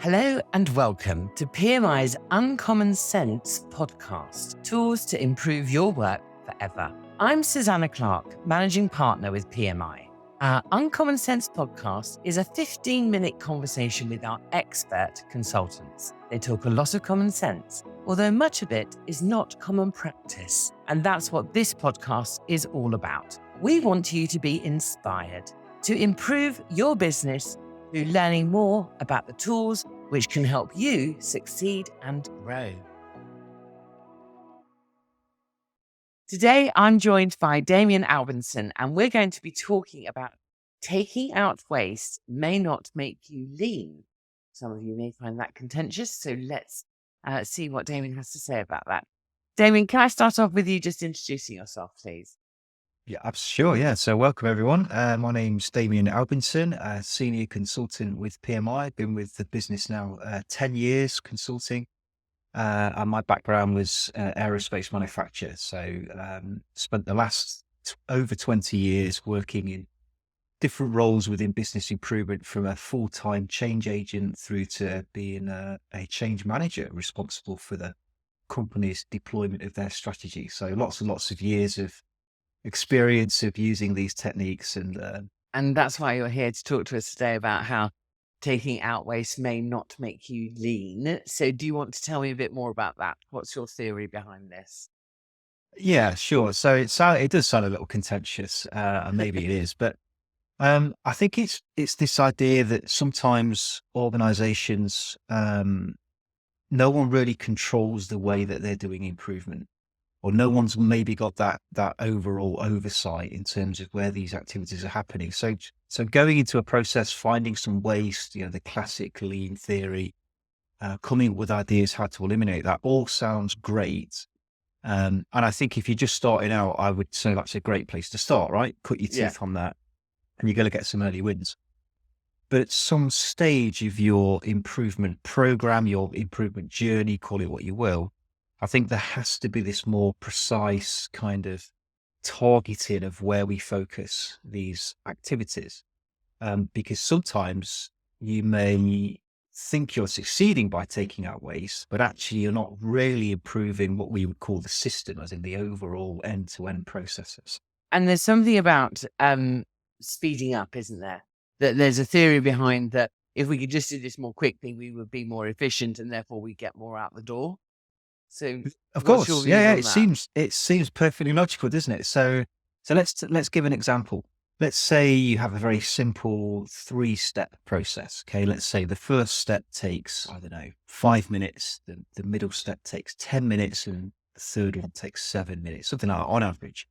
Hello and welcome to PMI's Uncommon Sense podcast, tools to improve your work forever. I'm Susanna Clark, managing partner with PMI. Our Uncommon Sense podcast is a 15-minute conversation with our expert consultants. They talk a lot of common sense, although much of it is not common practice. And that's what this podcast is all about. We want you to be inspired to improve your business through learning more about the tools which can help you succeed and grow. Today, I'm joined by Damian Albinson, and we're going to be talking about taking out waste may not make you lean. Some of you may find that contentious, so let's see what Damian has to say about that. Damian, can I start off with you just introducing yourself, please? Yeah, sure. Yeah. So welcome everyone. My name's Damian Albinson, a senior consultant with PMI. Been with the business now 10 years consulting. And my background was aerospace manufacture. So spent the last over 20 years working in different roles within business improvement, from a full-time change agent through to being a change manager responsible for the company's deployment of their strategy. So lots and lots of years of experience of using these techniques. And that's why you're here to talk to us today about how taking out waste may not make you lean. So do you want to tell me a bit more about that? What's your theory behind this? Yeah, sure. So it does sound a little contentious, and maybe it is, but I think it's this idea that sometimes organizations, no one really controls the way that they're doing improvement, or no one's maybe got that overall oversight in terms of where these activities are happening. So going into a process, finding some waste, the classic lean theory, coming up with ideas how to eliminate that, all sounds great. And I think if you're just starting out, I would say that's a great place to start, right? Cut your teeth on that, and you're going to get some early wins. But at some stage of your improvement program, your improvement journey, call it what you will, I think there has to be this more precise kind of targeting of where we focus these activities. Because sometimes you may think you're succeeding by taking out waste, but actually you're not really improving what we would call the system, as in the overall end-to-end processes. And there's something about speeding up, isn't there? That there's a theory behind that if we could just do this more quickly, we would be more efficient and therefore we get more out the door. So Of what's your course, views yeah, on that? it seems perfectly logical, doesn't it? So let's give an example. Let's say you have a very simple 3-step process. Okay, let's say the first step takes, I don't know, 5 minutes. The middle step takes 10 minutes, and the third one takes 7 minutes, something like that on average.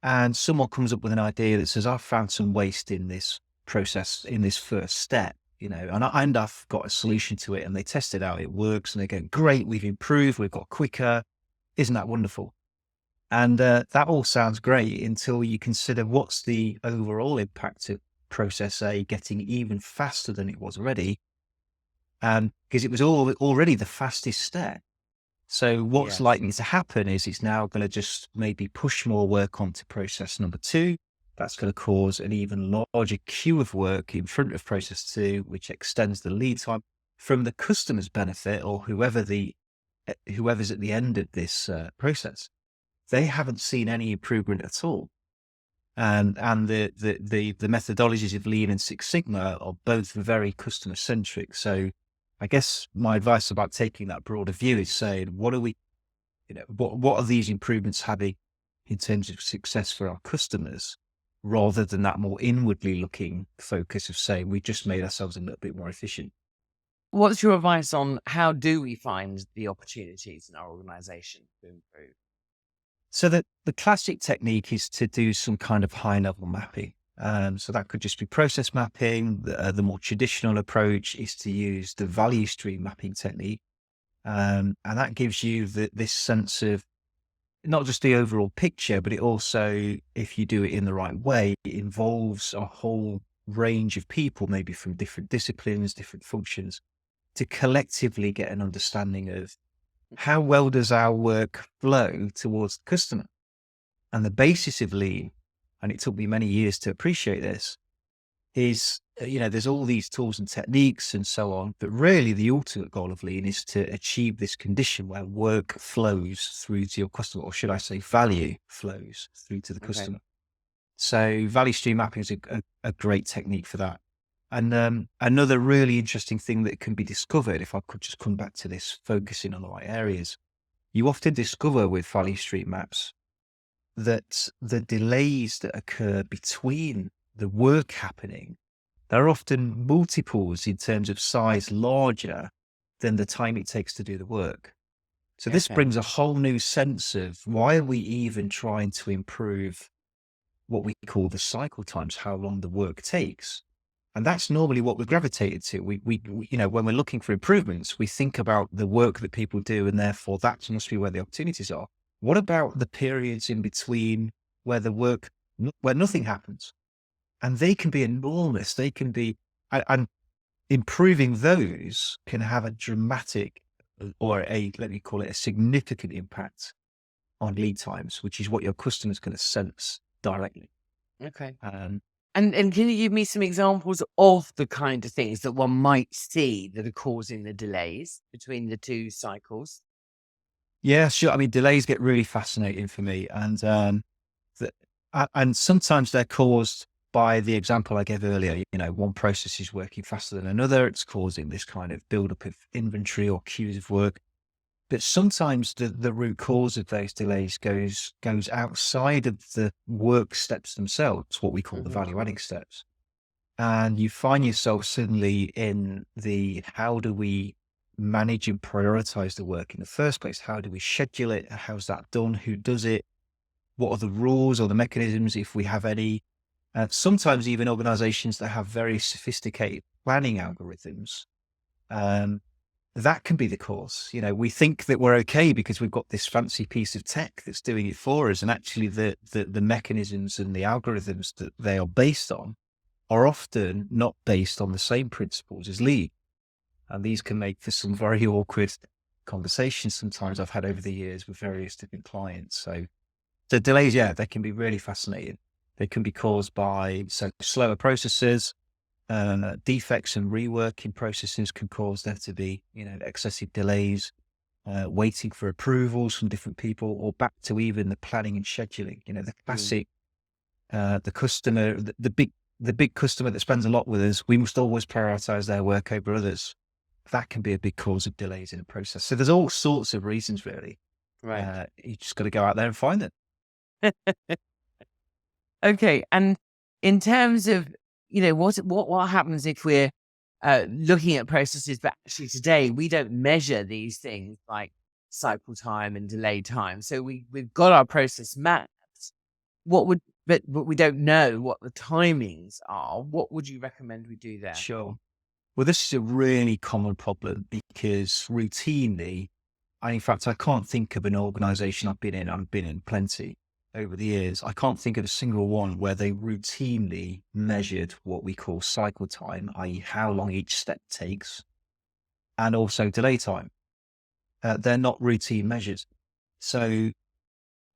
And someone comes up with an idea that says, "I've found some waste in this process, in this first step." And I've got a solution to it, and they test it out. It works, and they go, "Great, we've improved, we've got quicker. Isn't that wonderful?" And that all sounds great until you consider what's the overall impact of process A getting even faster than it was already, because it was already the fastest step. So what's likely to happen is it's now going to just maybe push more work onto process number 2. That's going to cause an even larger queue of work in front of process 2, which extends the lead time from the customer's benefit, or whoever's at the end of this process. They haven't seen any improvement at all. And the methodologies of Lean and Six Sigma are both very customer centric. So I guess my advice about taking that broader view is saying, what are these improvements having in terms of success for our customers, rather than that more inwardly looking focus of saying we just made ourselves a little bit more efficient. What's your advice on how do we find the opportunities in our organization to improve? So the classic technique is to do some kind of high level mapping. So that could just be process mapping. The more traditional approach is to use the value stream mapping technique. And that gives you this sense of not just the overall picture, but it also, if you do it in the right way, it involves a whole range of people, maybe from different disciplines, different functions, to collectively get an understanding of how well does our work flow towards the customer. And the basis of Lean, and it took me many years to appreciate this, is, there's all these tools and techniques and so on, but really the ultimate goal of Lean is to achieve this condition where work flows through to your customer, or should I say value flows through to the customer. So value stream mapping is a great technique for that. And another really interesting thing that can be discovered, if I could just come back to this, focusing on the right areas, you often discover with value stream maps that the delays that occur between the work happening, they're often multiples in terms of size larger than the time it takes to do the work. So this brings a whole new sense of why are we even trying to improve what we call the cycle times, how long the work takes. And that's normally what we're gravitated to. We when we're looking for improvements, we think about the work that people do, and therefore that must be where the opportunities are. What about the periods in between where where nothing happens? And they can be enormous. They can be, and improving those can have a dramatic, or let me call it a significant impact on lead times, which is what your customer's going to sense directly. Okay. And can you give me some examples of the kind of things that one might see that are causing the delays between the two cycles? Yeah, sure. I mean, delays get really fascinating for me, and sometimes they're caused by the example I gave earlier. One process is working faster than another. It's causing this kind of buildup of inventory or queues of work. But sometimes the root cause of those delays goes outside of the work steps themselves, what we call the value adding steps. And you find yourself suddenly in the, how do we manage and prioritize the work in the first place? How do we schedule it? How's that done? Who does it? What are the rules or the mechanisms, if we have any? Sometimes even organizations that have very sophisticated planning algorithms, that can be the cause. We think that we're okay because we've got this fancy piece of tech that's doing it for us. And actually the mechanisms and the algorithms that they are based on are often not based on the same principles as Lean. And these can make for some very awkward conversations sometimes I've had over the years with various different clients. So the delays, they can be really fascinating. They can be caused by slower processes. Defects and rework in processes can cause there to be, excessive delays, waiting for approvals from different people, or back to even the planning and scheduling. The classic, the customer, the big customer that spends a lot with us, we must always prioritize their work over others. That can be a big cause of delays in the process. So there's all sorts of reasons, really. Right. You just got to go out there and find it. Okay. And in terms of, what happens if we're looking at processes, but actually today we don't measure these things like cycle time and delay time. So we've got our process mapped. But we don't know what the timings are. What would you recommend we do there? Sure. Well, this is a really common problem because routinely, in fact, I can't think of an organization I've been in plenty over the years. I can't think of a single one where they routinely measured what we call cycle time, i.e. how long each step takes, and also delay time. They're not routine measures. So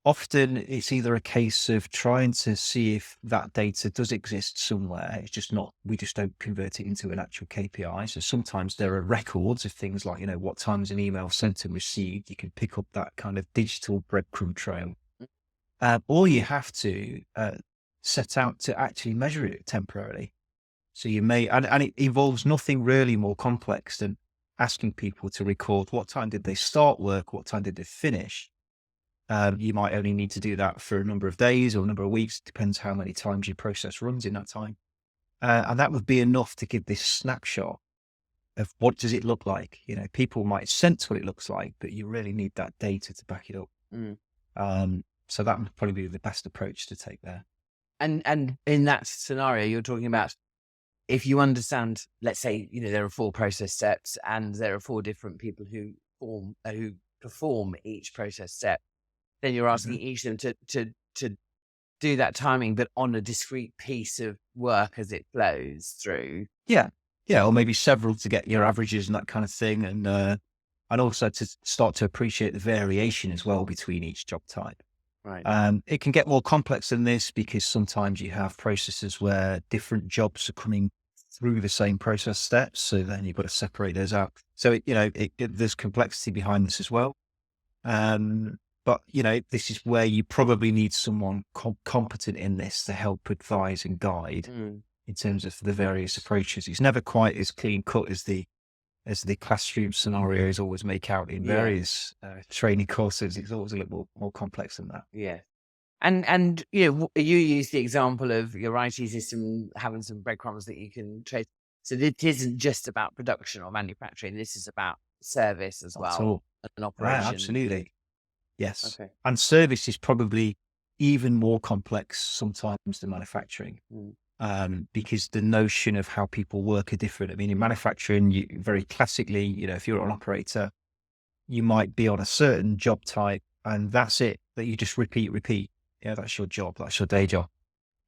often it's either a case of trying to see if that data does exist somewhere. It's just not, we just don't convert it into an actual KPI. So sometimes there are records of things like, what time is an email sent and received. You can pick up that kind of digital breadcrumb trail. Or you have to set out to actually measure it temporarily. So you may, and it involves nothing really more complex than asking people to record what time did they start work, what time did they finish. You might only need to do that for a number of days or a number of weeks. It depends how many times your process runs in that time. And that would be enough to give this snapshot of what does it look like. People might sense what it looks like, but you really need that data to back it up. So that would probably be the best approach to take there. And in that scenario, you're talking about, if you understand, let's say, there are 4 process steps and there are 4 different people who perform each process step, then you're asking each of them to do that timing, but on a discrete piece of work as it flows through. Yeah. Or maybe several to get your averages and that kind of thing. And also to start to appreciate the variation as well between each job type. Right. It can get more complex than this because sometimes you have processes where different jobs are coming through the same process steps. So then you've got to separate those out. So, there's complexity behind this as well. But, this is where you probably need someone competent in this to help advise and guide in terms of the various approaches. It's never quite as clean cut as the classroom scenarios always make out in various training courses. It's always a little more complex than that. Yeah. And you use the example of your IT system having some breadcrumbs that you can trace. So it isn't just about production or manufacturing. This is about service as That's well, all. and operation. Right, absolutely. Yes. Okay. And service is probably even more complex sometimes than manufacturing. Because the notion of how people work are different. I mean, in manufacturing, you very classically, if you're an operator, you might be on a certain job type and that's it, that you just repeat. Yeah, that's your job. That's your day job.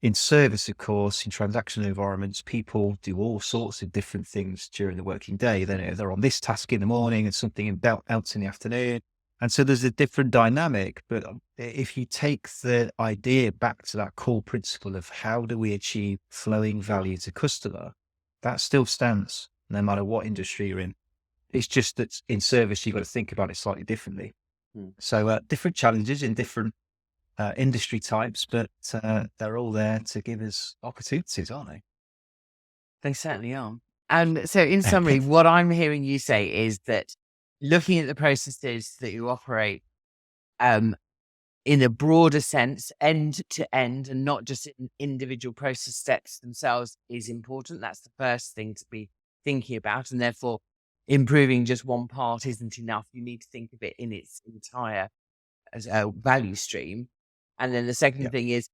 In service, of course, in transactional environments, people do all sorts of different things during the working day. Then they're on this task in the morning and something else in the afternoon. And so there's a different dynamic. But if you take the idea back to that core principle of how do we achieve flowing value to customer, that still stands no matter what industry you're in. It's just that in service, you've got to think about it slightly differently. So different challenges in different industry types, but they're all there to give us opportunities, aren't they? They certainly are. And so in summary, what I'm hearing you say is that looking at the processes that you operate in a broader sense, end to end, and not just in individual process steps themselves is important. That's the first thing to be thinking about. And therefore, improving just one part isn't enough. You need to think of it in its entire value stream. And then the second thing is,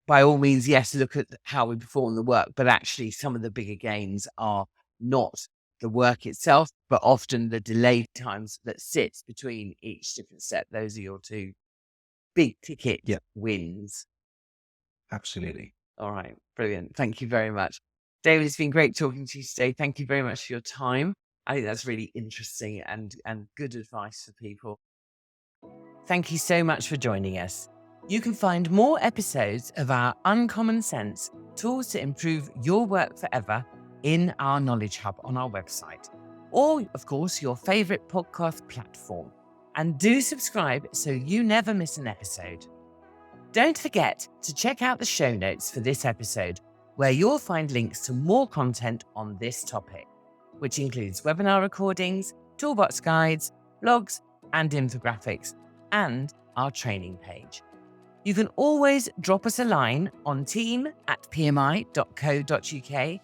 by all means, yes, look at how we perform the work, but actually some of the bigger gains are not the work itself, but often the delay times that sits between each different step. Those are your two big ticket wins. Absolutely. All right. Brilliant. Thank you very much. David, it's been great talking to you today. Thank you very much for your time. I think that's really interesting and good advice for people. Thank you so much for joining us. You can find more episodes of our Uncommon Sense tools to improve your work forever in our Knowledge Hub on our website, or, of course, your favourite podcast platform. And do subscribe so you never miss an episode. Don't forget to check out the show notes for this episode, where you'll find links to more content on this topic, which includes webinar recordings, toolbox guides, blogs, and infographics, and our training page. You can always drop us a line on team@pmi.co.uk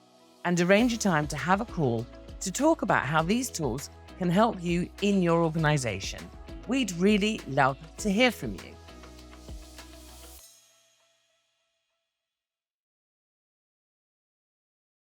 and arrange a time to have a call to talk about how these tools can help you in your organisation. We'd really love to hear from you.